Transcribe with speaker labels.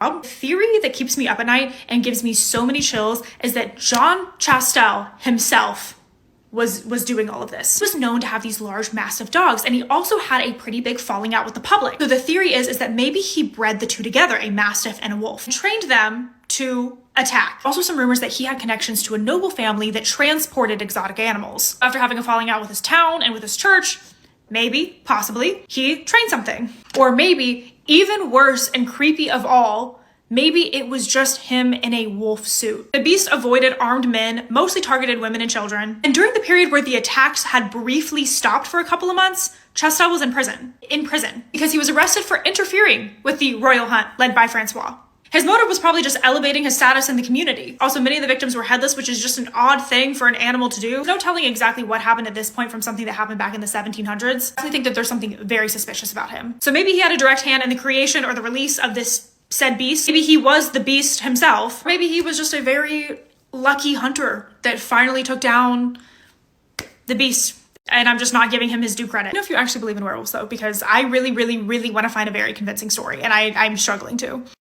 Speaker 1: The theory that keeps me up at night and gives me so many chills is that John Chastel himself was doing all of this. He was known to have these large, massive dogs, and he also had a pretty big falling out with the public. So the theory is that maybe he bred the two together, a mastiff and a wolf, and trained them to attack. Also some rumors that he had connections to a noble family that transported exotic animals. After having a falling out with his town and with his church, maybe, possibly, he trained something. Or maybe, even worse and creepy of all, maybe it was just him in a wolf suit. The beast avoided armed men, mostly targeted women and children. And during the period where the attacks had briefly stopped for a couple of months, Chastel was in prison, because he was arrested for interfering with the royal hunt led by Francois. His motive was probably just elevating his status in the community. Also, many of the victims were headless, which is just an odd thing for an animal to do. No telling exactly what happened at this point from something that happened back in the 1700s. I think that there's something very suspicious about him. So maybe he had a direct hand in the creation or the release of this said beast. Maybe he was the beast himself. Maybe he was just a very lucky hunter that finally took down the beast. And I'm just not giving him his due credit. I don't know if you actually believe in werewolves though, because I really, really, really want to find a very convincing story, and I'm struggling to.